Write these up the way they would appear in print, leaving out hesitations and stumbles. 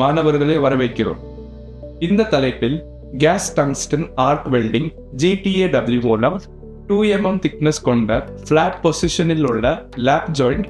மாணவர்களை வரவேற்கிறோம். இந்த தலைப்பில் gas tungsten arc welding GTAW மூலம் 2 mm திக்னஸ் கொண்ட ஃபிளாட் பொசிஷனில் உள்ள லேப் ஜாயிண்ட்,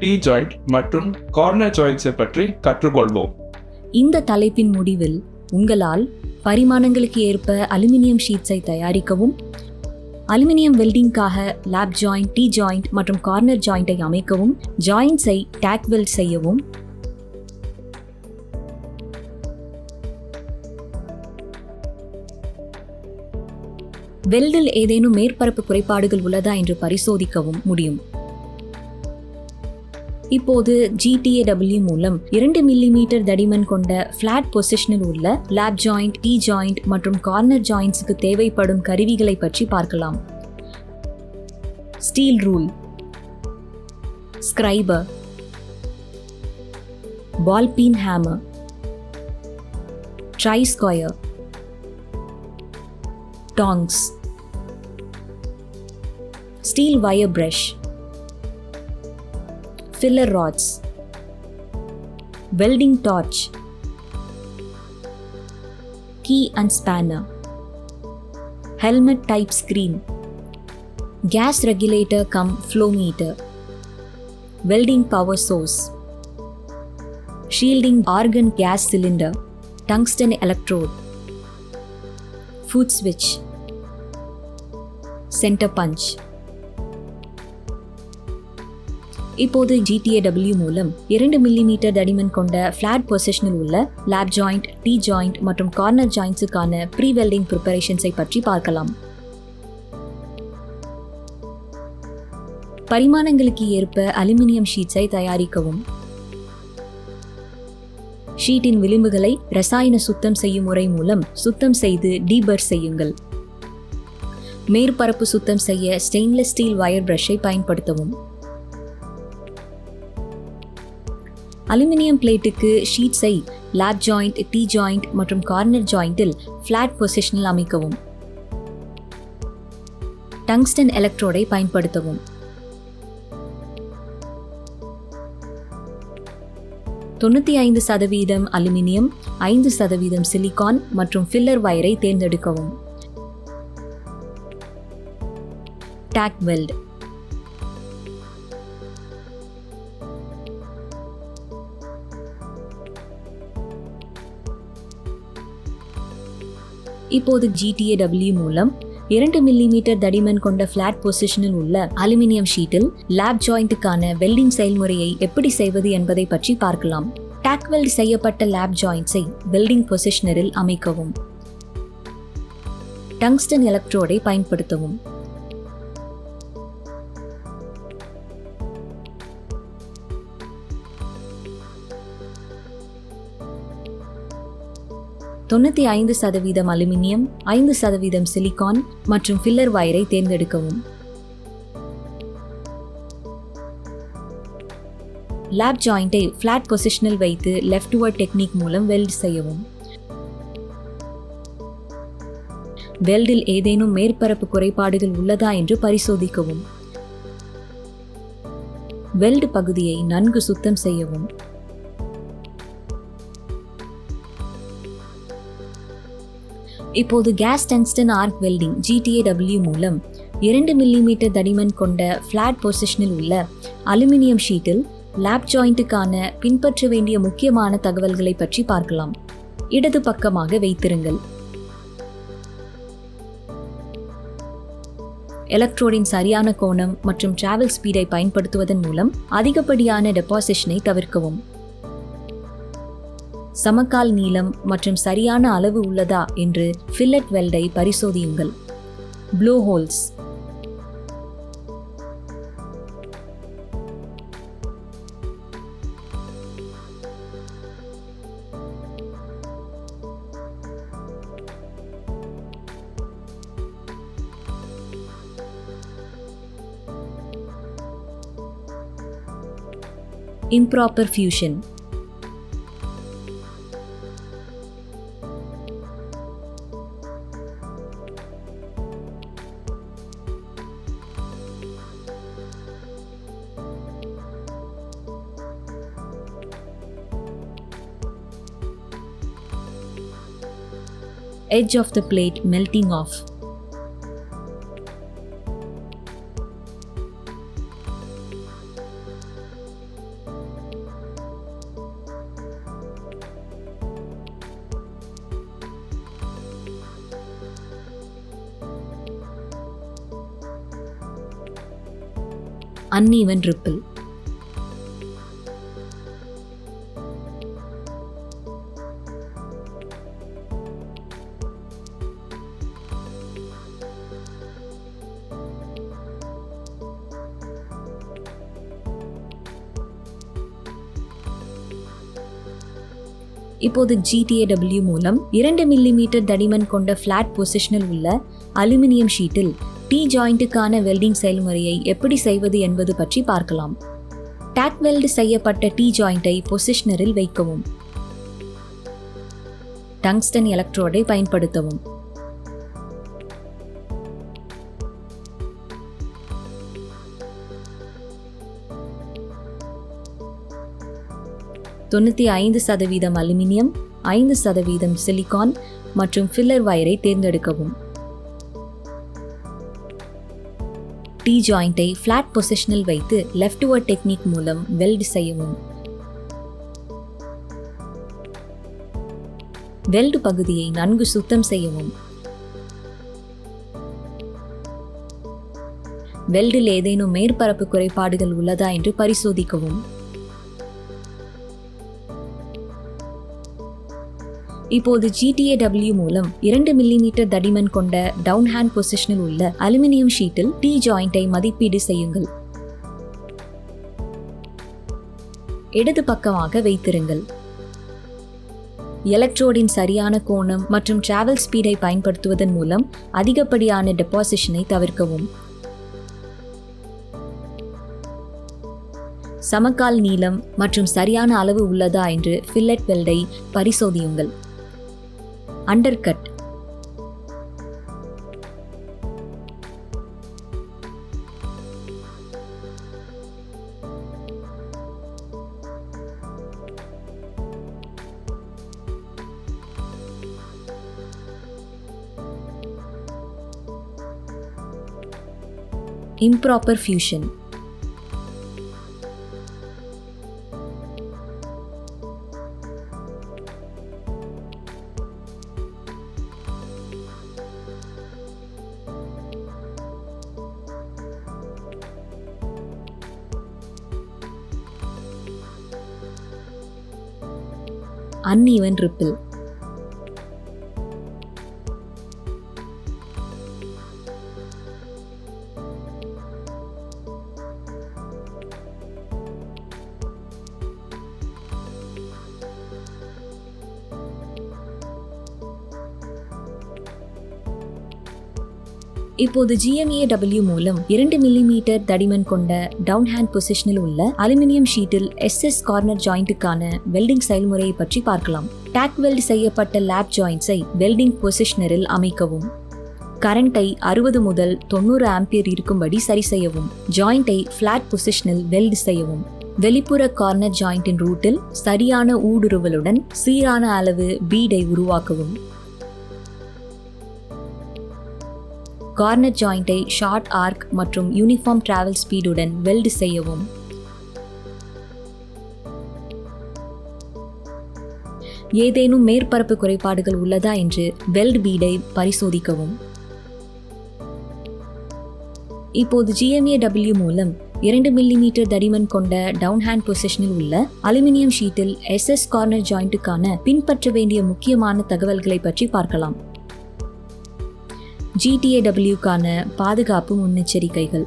டி ஜாயிண்ட் மற்றும் கார்னர் ஜாயிண்ட்ஸை பற்றி கற்றுக்கொள்வோம். இந்த தலைப்பின் முடிவில் உங்களால் பரிமாணங்களுக்கு ஏற்ப அலுமினியம் ஷீட்ஸை தயாரிக்கவும், அலுமினியம் வெல்டிங்காக லேப் ஜாயிண்ட், டி ஜாயிண்ட் மற்றும் கார்னர் ஜாயிண்டை அமைக்கவும், ஜாயிண்ட்ஸை டேக் வெல்ட் செய்யவும், வெல்டில் ஏதேனும் மேற்பரப்பு குறைபாடுகள் உள்ளதா என்று பரிசோதிக்கவும் முடியும். இப்போது GTAW மூலம் 2 mm தடிமன் கொண்ட ஃபிளாட் பொசிஷனில் உள்ள லேப் ஜாயிண்ட், டி ஜாயிண்ட் மற்றும் கார்னர் ஜாயிண்ட்ஸுக்கு தேவைப்படும் கருவிகளை பற்றி பார்க்கலாம். Steel rule, scriber, ball peen hammer, try square, tongs, steel wire brush, filler rods, welding torch, key and spanner, helmet type screen, gas regulator cum flow meter, welding power source, shielding argon gas cylinder, tungsten electrode, foot switch, center punch. இப்போது GTAW மூலம் 2 mm தடிமன் கொண்ட flat பொசிஷனில் உள்ள lap joint, T joint மற்றும் corner ஜாயிண்ட்ஸுக்கான pre welding ப்ரிப்பரேஷன்ஸை பற்றி பார்க்கலாம். பரிமாணங்களுக்கு ஏற்ப அலுமினியம் ஷீட்ஸை தயாரிக்கவும். ஷீட்டின் விளிம்புகளை ரசாயன சுத்தம் செய்யும் முறை மூலம் சுத்தம் செய்து டீபர் செய்யுங்கள். மேற்பரப்பு சுத்தம் செய்ய ஸ்டெயின்லெஸ் ஸ்டீல் வயர் பிரஷை பயன்படுத்தவும். அலுமினியம் பிளேட்டுக்கு ஷீட்ஸை லேப் ஜாயிண்ட், டி ஜாயிண்ட் மற்றும் கார்னர் ஜாயிண்டில் ஃபிளாட் பொசிஷனில் அமைக்கவும். டங்ஸ்டன் எலக்ட்ரோடை பயன்படுத்தவும். 95% அலுமினியம், 5% சிலிகான் மற்றும் ஃபில்லர் வயரை தேர்ந்தெடுக்கவும். Take weld. இப்போது GTAW மூலம் 2 mm தடிமன் கொண்ட ஃபிளாட் பொசிஷனில் உள்ள அலுமினியம் ஷீட்டில் லேப் ஜாயிண்ட்டுக்கான வெல்டிங் செயல்முறையை எப்படி செய்வது என்பதை பற்றி பார்க்கலாம். டேக் வெல்ட் செய்யப்பட்ட லேப் ஜாயிண்ட்ஸை வெல்டிங் பொசிஷனரில் அமைக்கவும். டங்ஸ்டன் எலக்ட்ரோடை பயன்படுத்தவும். %95 அலுமினியம், 5% சிலிகான் மற்றும் ஃபில்லர் வயரை தேர்ந்தெடுக்கவும். லேப் ஜாயிண்டை ஃபிளாட் பொசிஷனில் வைத்து லெஃப்ட்வர்ட் டெக்னிக் மூலம் வெல்ட் செய்யவும். வெல்டில் ஏதேனும் மேற்பரப்பு குறைபாடுகள் உள்ளதா என்று பரிசோதிக்கவும். வெல்ட் பகுதியை நன்கு சுத்தம் செய்யவும். இப்போது gas tungsten arc welding GTAW மூலம் 2 mm தடிமன் கொண்ட ஃபிளாட் பொசிஷனில் உள்ள அலுமினியம் ஷீட்டில் லேப் ஜாயிண்ட்டுக்கான பின்பற்ற வேண்டிய முக்கியமான தகவல்களை பற்றி பார்க்கலாம். இடது பக்கமாக வைத்திருங்கள். எலக்ட்ரோடின் சரியான கோணம் மற்றும் டிராவல் ஸ்பீடை பயன்படுத்துவதன் மூலம் அதிகப்படியான டெபாசிஷனை தவிர்க்கவும். சமகால் நீளம் மற்றும் சரியான அளவு உள்ளதா என்று ஃபில்லட் வெல்டை பரிசோதியுங்கள். Blow holes. Improper fusion. edge of the plate melting off. Uneven ripple. இப்போது GTAW மூலம் 2 மில்லிமீட்டர் தடிமன் கொண்ட ஃபிளாட் பொசிஷனில் உள்ள அலுமினியம் ஷீட்டில் டி ஜாயிண்ட்டுக்கான வெல்டிங் செயல்முறையை எப்படி செய்வது என்பது பற்றி பார்க்கலாம். டாக் வெல்டு செய்யப்பட்ட டி ஜாயிண்டை பொசிஷனரில் வைக்கவும். டங்ஸ்டன் எலக்ட்ரோடை பயன்படுத்தவும். %95 அலுமினியம், 5% சிலிகான் மற்றும் ஃபில்லர் வயரை தேர்ந்தெடுக்கவும். டி ஜாயிண்டை ஃபிளாட் பொசிஷனில் வைத்து லெஃப்ட்வர்ட் டெக்னிக் மூலம் வெல்ட் செய்யவும். வெல்டு பகுதியை நன்கு சுத்தம் செய்யவும். வெல்டில் ஏதேனும் மேற்பரப்பு குறைபாடுகள் உள்ளதா என்று பரிசோதிக்கவும். இப்போது GTAW மூலம் 2 மில்லிமீட்டர் தடிமன் கொண்ட டவுன் ஹேண்ட் பொசிஷனில் உள்ள அலுமினியம் ஷீட்டில் டி ஜாயிண்டை மதிப்பீடு செய்யுங்கள். இடது பக்கமாக வைத்திருங்கள். எலக்ட்ரோடின் சரியான கோணம் மற்றும் டிராவல் ஸ்பீடை பயன்படுத்துவதன் மூலம் அதிகப்படியான டெபாசிஷனை தவிர்க்கவும். சமகால் நீளம் மற்றும் சரியான அளவு உள்ளதா என்று ஃபில்லட் வெல்டை பரிசோதியுங்கள். Undercut. Improper fusion. Uneven ripple. இப்போது GMAW மூலம் 2 மில்லிமீட்டர் தடிமன் கொண்ட டவுன் ஹேண்ட் பொசிஷனில் உள்ள அலுமினியம் ஷீட்டில் SS கார்னர் ஜாயிண்ட்டுக்கான வெல்டிங் செயல்முறையை பற்றி பார்க்கலாம். டாக் வெல்ட் செய்யப்பட்ட லேப் ஜாயிண்ட்ஸை வெல்டிங் பொசிஷனரில் அமைக்கவும். கரண்டை 60 முதல் 90 ஆம்பியர் இருக்கும்படி சரி செய்யவும். ஜாயிண்டை ஃபிளாட் பொசிஷனில் வெல்ட் செய்யவும். வெளிப்புற கார்னர் ஜாயிண்டின் ரூட்டில் சரியான ஊடுருவலுடன் சீரான அளவு பீடை உருவாக்கவும். கார்னர் ஜாயிண்டை ஷார்ட் ஆர்க் மற்றும் யூனிஃபார்ம் டிராவல் ஸ்பீடுடன் வெல்ட் செய்யவும். ஏதேனும் மேற்பரப்பு குறைபாடுகள் உள்ளதா என்று வெல்ட் பீடை பரிசோதிக்கவும். இப்போது GMAW மூலம் 2 மில்லிமீட்டர் தடிமன் கொண்ட டவுன் ஹேண்ட் பொசிஷனில் உள்ள அலுமினியம் ஷீட்டில் SS கார்னர் ஜாயிண்ட்டுக்கான பின்பற்ற வேண்டிய முக்கியமான தகவல்களை பற்றி பார்க்கலாம். GTAW-க்கான பாதுகாப்பு முன்னெச்சரிக்கைகள்.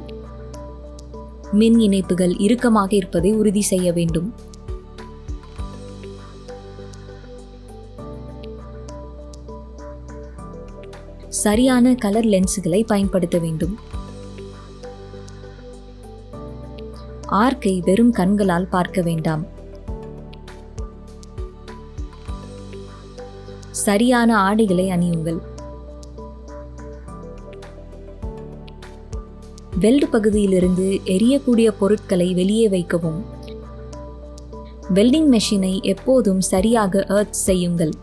மின் இணைப்புகள் இறுக்கமாக இருப்பதை உறுதி செய்ய வேண்டும். சரியான கலர் லென்ஸ்களை பயன்படுத்த வேண்டும். ஆர்க்கை வெறும் கண்களால் பார்க்க வேண்டாம். சரியான ஆடைகளை அணியுங்கள். வெல்டு பகுதியிலிருந்து எரியக்கூடிய பொருட்களை வெளியே வைக்கவும். வெல்டிங் மெஷினை எப்போதும் சரியாக எர்த் செய்யுங்கள்.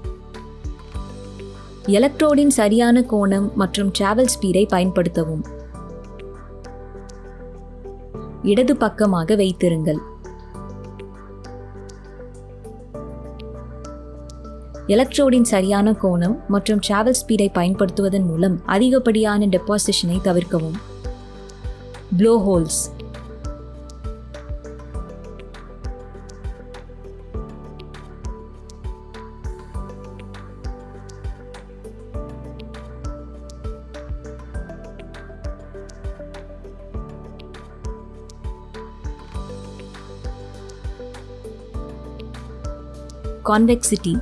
எலக்ட்ரோடின் சரியான கோணம் மற்றும் டிராவல் ஸ்பீடை பயன்படுத்தவும். இடது பக்கமாக வைத்திருங்கள். எலக்ட்ரோடின் சரியான கோணம் மற்றும் டிராவல் ஸ்பீடை பயன்படுத்துவதன் மூலம் அதிகப்படியான டெபாசிஷனை தவிர்க்கவும். Blow holes. Convexity.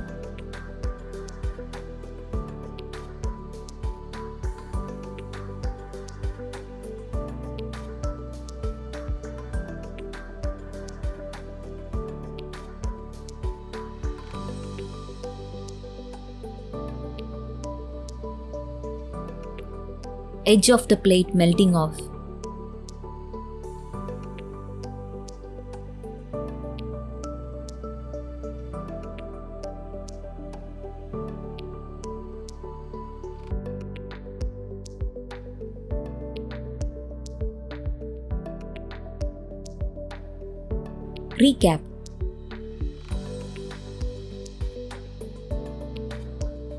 Edge of the plate melting off. Recap.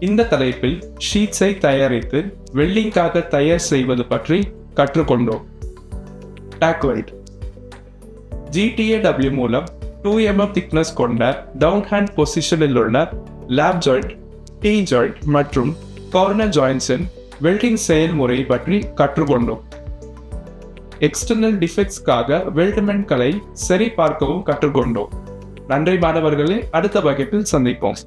இந்த தலைப்பில் ஷீட்ஸை தயாரித்து வெல்டிங்காக தயார் செய்வது பற்றி கற்றுக்கொண்டோம். Talk weld. GTAW மூலம் 2 mm திக்னஸ் கொண்ட டவுன் ஹேண்ட் பொசிஷனில் உள்ள லேப் ஜாயிண்ட், டீ ஜாயிண்ட் மற்றும் கார்னர் ஜாயிண்ட்ஸின் வெல்டிங் செயல்முறை பற்றி கற்றுக்கொண்டோம். எக்ஸ்டர்னல் டிஃபெக்ட்ஸ்க்காக வெல்ட்மென்ட்களை சரி பார்க்கவும் கற்றுக்கொண்டோம். நன்றி மாணவர்களே, அடுத்த வகுப்பில் சந்திப்போம்.